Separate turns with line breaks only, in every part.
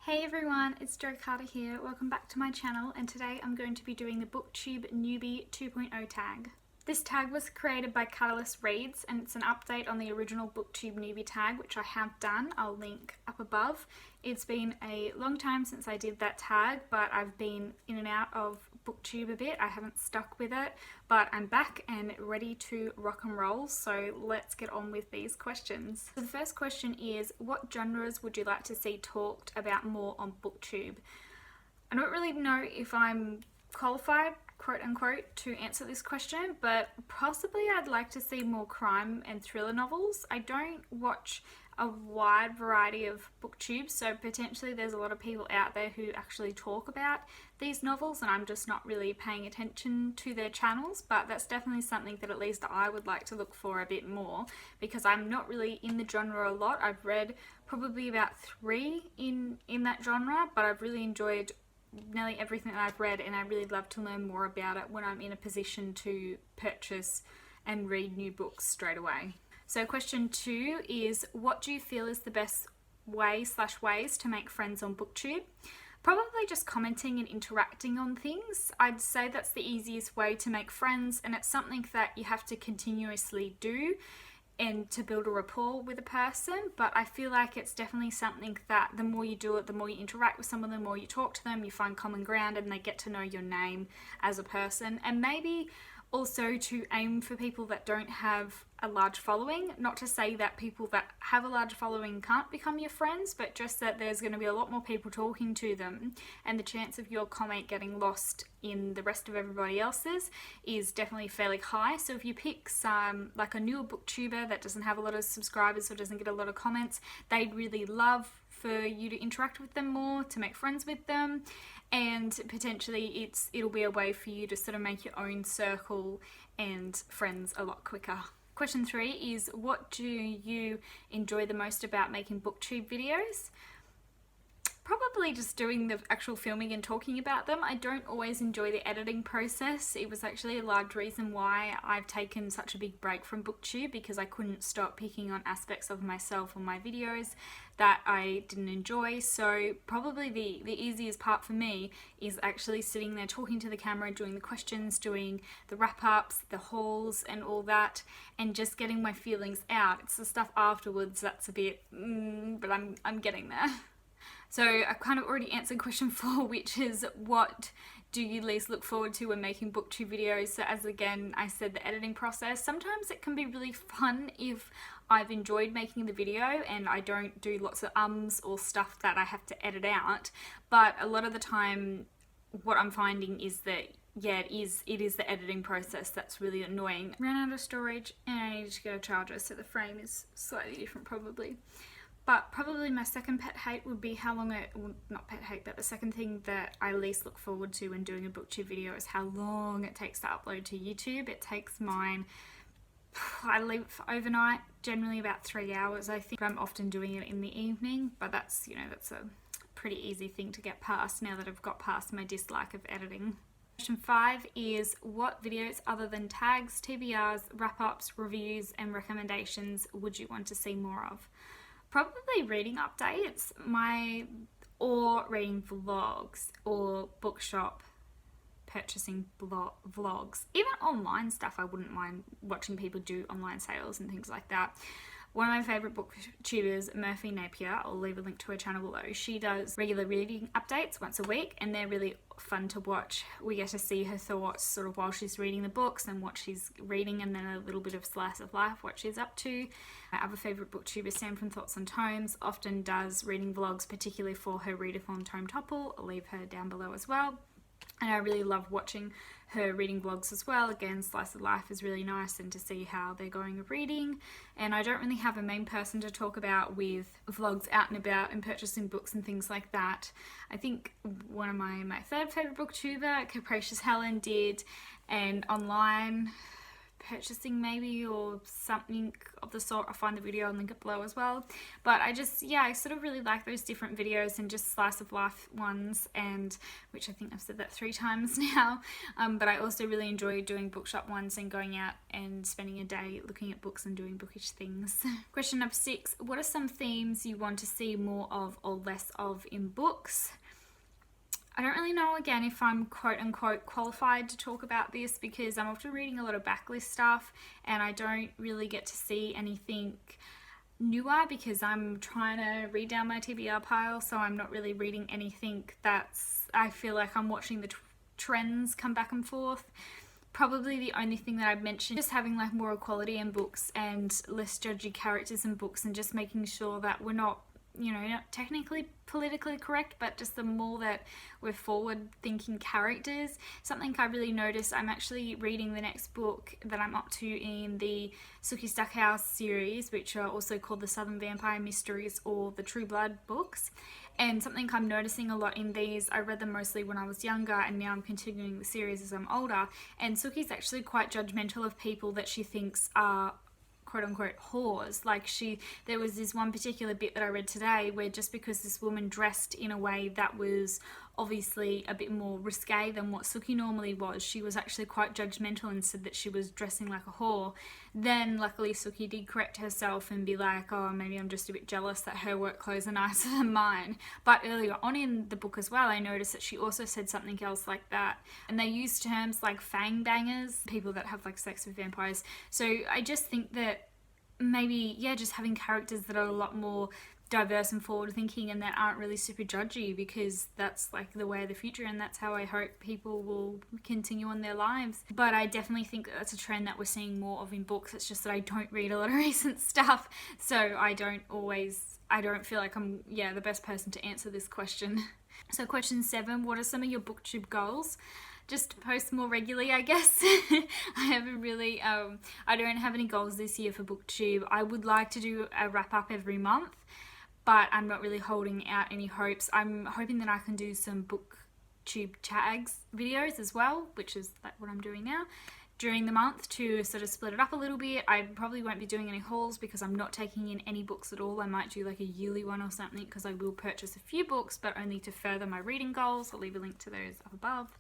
Hey everyone, it's Jo Carter here. Welcome back to my channel, and today I'm going to be doing the Booktube Newbie 2.0 tag. This tag was created by Catalyst Reads, and it's an update on the original Booktube Newbie tag, which I have done. I'll link up above. It's been a long time since I did that tag, but I've been in and out of Booktube a bit. I haven't stuck with it, but I'm back and ready to rock and roll, so let's get on with these questions. So the first question is, what genres would you like to see talked about more on Booktube? I don't really know if I'm qualified, quote unquote, to answer this question, but possibly I'd like to see more crime and thriller novels. I don't watch a wide variety of booktubes, so potentially there's a lot of people out there who actually talk about these novels and I'm just not really paying attention to their channels, but that's definitely something that at least I would like to look for a bit more, because I'm not really in the genre a lot. I've read probably about 3 in that genre, but I've really enjoyed nearly everything that I've read, and I really love to learn more about it when I'm in a position to purchase and read new books straight away. So question 2 is, what do you feel is the best ways to make friends on Booktube? Probably just commenting and interacting on things. I'd say that's the easiest way to make friends, and it's something that you have to continuously do and to build a rapport with a person, but I feel like it's definitely something that the more you do it, the more you interact with someone, the more you talk to them, you find common ground and they get to know your name as a person. And maybe also to aim for people that don't have a large following. Not to say that people that have a large following can't become your friends, but just that there's going to be a lot more people talking to them, and the chance of your comment getting lost in the rest of everybody else's is definitely fairly high. So if you pick like a newer booktuber that doesn't have a lot of subscribers or doesn't get a lot of comments, they'd really love for you to interact with them more, to make friends with them, and potentially it'll be a way for you to sort of make your own circle and friends a lot quicker. Question 3 is, what do you enjoy the most about making booktube videos? Probably just doing the actual filming and talking about them. I don't always enjoy the editing process. It was actually a large reason why I've taken such a big break from Booktube, because I couldn't stop picking on aspects of myself or my videos that I didn't enjoy. So probably the easiest part for me is actually sitting there talking to the camera, doing the questions, doing the wrap-ups, the hauls and all that, and just getting my feelings out. It's the stuff afterwards that's a bit, but I'm getting there. So I kind of already answered question 4, which is, what do you least look forward to when making booktube videos? So as again I said, the editing process. Sometimes it can be really fun if I've enjoyed making the video and I don't do lots of ums or stuff that I have to edit out, but a lot of the time what I'm finding is that it is the editing process that's really annoying. Ran out of storage and I need to get a charger, so the frame is slightly different probably. But probably my second pet hate would be how long not pet hate, but the second thing that I least look forward to when doing a booktube video is how long it takes to upload to YouTube. It takes mine, I leave overnight, generally about 3 hours. I think I'm often doing it in the evening, but that's a pretty easy thing to get past now that I've got past my dislike of editing. Question 5 is, what videos other than tags, TBRs, wrap-ups, reviews and recommendations would you want to see more of? Probably reading updates, or reading vlogs, or bookshop purchasing vlogs. Even online stuff, I wouldn't mind watching people do online sales and things like that. One of my favourite booktubers, Murphy Napier, I'll leave a link to her channel below. She does regular reading updates once a week and they're really fun to watch. We get to see her thoughts sort of while she's reading the books and what she's reading, and then a little bit of slice of life, what she's up to. My other favourite booktuber, Sam from Thoughts on Tomes, often does reading vlogs, particularly for her readathon Tome Topple. I'll leave her down below as well. And I really love watching her reading vlogs as well. Again, slice of life is really nice, and to see how they're going with reading. And I don't really have a main person to talk about with vlogs out and about and purchasing books and things like that. I think one of my third favourite booktuber, Capricious Helen, did, and online purchasing maybe, or something of the sort. I'll find the video and link it below as well. But I sort of really like those different videos and just slice of life ones, and which I think I've said that 3 times now. But I also really enjoy doing bookshop ones and going out and spending a day looking at books and doing bookish things. Question number 6, what are some themes you want to see more of or less of in books? I don't really know, again, if I'm quote-unquote qualified to talk about this, because I'm often reading a lot of backlist stuff and I don't really get to see anything newer because I'm trying to read down my TBR pile, so I'm not really reading anything I feel like I'm watching the trends come back and forth. Probably the only thing that I've mentioned is just having like more equality in books and less judgy characters in books, and just making sure that we're not, you know, not technically politically correct, but just the more that we're forward thinking characters. Something I really noticed, I'm actually reading the next book that I'm up to in the Sookie Stackhouse series, which are also called the Southern Vampire Mysteries or the True Blood books. And something I'm noticing a lot in these, I read them mostly when I was younger and now I'm continuing the series as I'm older, and Sookie's actually quite judgmental of people that she thinks are quote-unquote whores. Like there was this one particular bit that I read today where just because this woman dressed in a way that was obviously a bit more risque than what Sookie normally was, she was actually quite judgmental and said that she was dressing like a whore. Then luckily Sookie did correct herself and be like, oh, maybe I'm just a bit jealous that her work clothes are nicer than mine. But earlier on in the book as well, I noticed that she also said something else like that, and they use terms like fang bangers, people that have like sex with vampires. So I just think that maybe, yeah, just having characters that are a lot more diverse and forward thinking and that aren't really super judgy, because that's like the way of the future and that's how I hope people will continue on their lives. But I definitely think that that's a trend that we're seeing more of in books. It's just that I don't read a lot of recent stuff, so I don't feel like I'm the best person to answer this question. So question 7, what are some of your booktube goals? Just to post more regularly, I guess. I haven't really, I don't have any goals this year for booktube. I would like to do a wrap up every month, but I'm not really holding out any hopes. I'm hoping that I can do some booktube tags videos as well, which is like what I'm doing now, during the month, to sort of split it up a little bit. I probably won't be doing any hauls because I'm not taking in any books at all. I might do like a yearly one or something, because I will purchase a few books, but only to further my reading goals. I'll leave a link to those up above.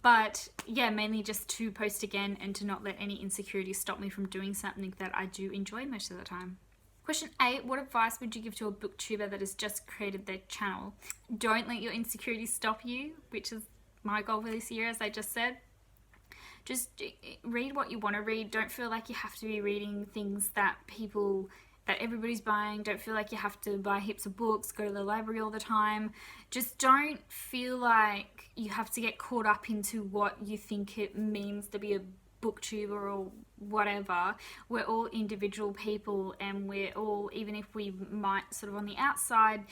But yeah, mainly just to post again and to not let any insecurities stop me from doing something that I do enjoy most of the time. Question 8, what advice would you give to a booktuber that has just created their channel? Don't let your insecurities stop you, which is my goal for this year, as I just said. Just read what you want to read. Don't feel like you have to be reading things that everybody's buying. Don't feel like you have to buy heaps of books, go to the library all the time. Just don't feel like you have to get caught up into what you think it means to be a booktuber or whatever. We're all individual people, and we're all, even if we might sort of on the outside,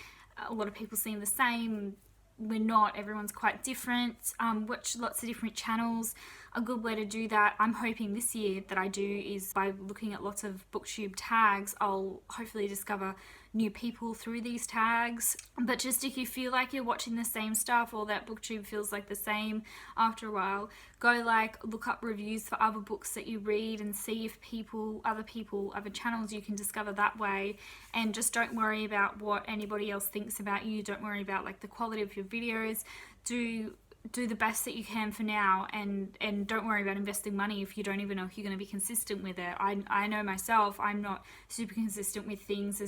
a lot of people seem the same, we're not. Everyone's quite different. Watch lots of different channels. A good way to do that, I'm hoping this year that I do, is by looking at lots of booktube tags. I'll hopefully discover new people through these tags. But just if you feel like you're watching the same stuff, or that booktube feels like the same after a while, go look up reviews for other books that you read and see if other channels you can discover that way. And just don't worry about what anybody else thinks about you. Don't worry about like the quality of your videos. Do the best that you can for now, and don't worry about investing money if you don't even know if you're going to be consistent with it. I know myself, I'm not super consistent with things.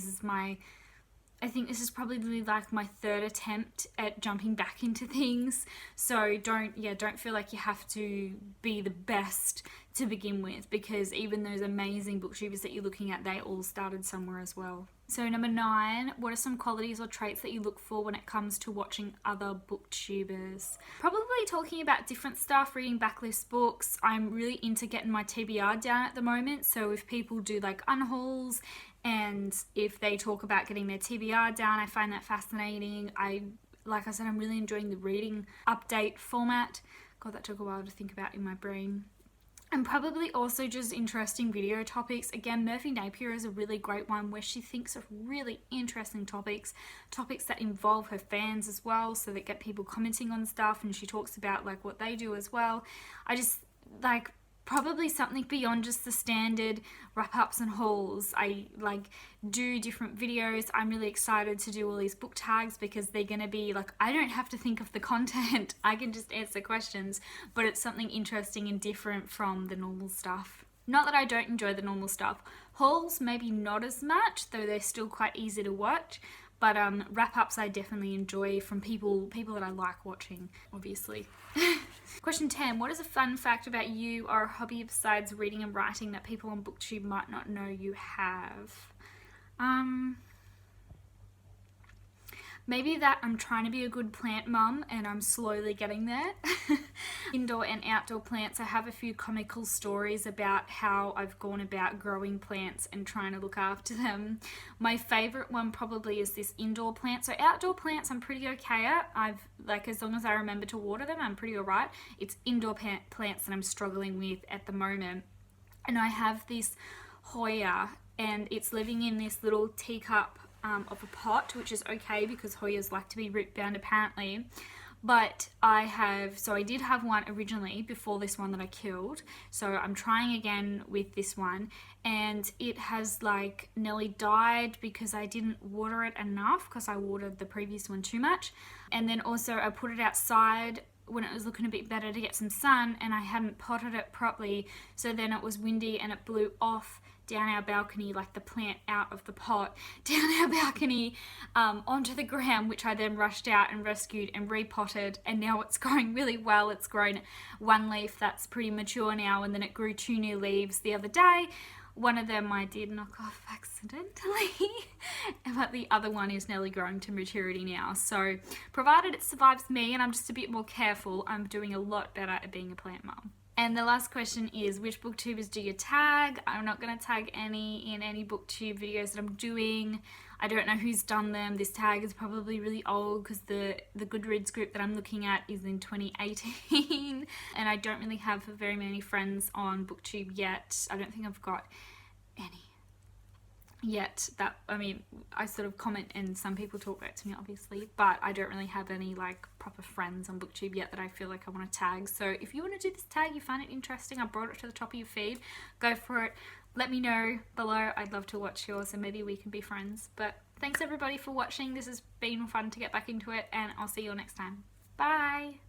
I think this is probably like my 3rd attempt at jumping back into things. So don't feel like you have to be the best to begin with, because even those amazing booktubers that you're looking at, they all started somewhere as well. So number 9, what are some qualities or traits that you look for when it comes to watching other booktubers? Probably talking about different stuff, reading backlist books. I'm really into getting my TBR down at the moment. So if people do like unhauls, and if they talk about getting their TBR down, I find that fascinating. Like I said, I'm really enjoying the reading update format. God, that took a while to think about in my brain. And probably also just interesting video topics. Again, Murphy Napier is a really great one where she thinks of really interesting topics that involve her fans as well, so that get people commenting on stuff, and she talks about like what they do as well. I just like probably something beyond just the standard wrap-ups and hauls. I like do different videos. I'm really excited to do all these book tags because they're gonna be like, I don't have to think of the content. I can just answer questions, but it's something interesting and different from the normal stuff. Not that I don't enjoy the normal stuff. Hauls maybe not as much, though they're still quite easy to watch. But wrap-ups I definitely enjoy from people that I like watching, obviously. Question 10. What is a fun fact about you or a hobby besides reading and writing that people on Booktube might not know you have? Maybe that I'm trying to be a good plant mum and I'm slowly getting there. Indoor and outdoor plants. I have a few comical stories about how I've gone about growing plants and trying to look after them. My favourite one probably is this indoor plant. So outdoor plants I'm pretty okay at. As long as I remember to water them, I'm pretty alright. It's indoor plants that I'm struggling with at the moment. And I have this Hoya and it's living in this little teacup of a pot, which is okay because Hoyas like to be root bound apparently. But I did have one originally before this one that I killed. So I'm trying again with this one and it has like nearly died because I didn't water it enough because I watered the previous one too much. And then also I put it outside when it was looking a bit better to get some sun and I hadn't potted it properly. So then it was windy and it blew off down our balcony, like the plant out of the pot, down our balcony onto the ground, which I then rushed out and rescued and repotted, and now it's growing really well. It's grown one leaf that's pretty mature now, and then it grew 2 new leaves the other day. One of them I did knock off accidentally, but the other one is nearly growing to maturity now. So provided it survives me and I'm just a bit more careful, I'm doing a lot better at being a plant mum. And the last question is, which booktubers do you tag? I'm not going to tag any in any booktube videos that I'm doing. I don't know who's done them. This tag is probably really old because the Goodreads group that I'm looking at is in 2018 and I don't really have very many friends on Booktube yet. I don't think I've got any yet. I sort of comment and some people talk back to me obviously, but I don't really have any like proper friends on Booktube yet that I feel like I want to tag. So if you want to do this tag, you find it interesting, I brought it to the top of your feed, go for it. Let me know below. I'd love to watch yours and maybe we can be friends. But thanks everybody for watching. This has been fun to get back into it and I'll see you all next time. Bye!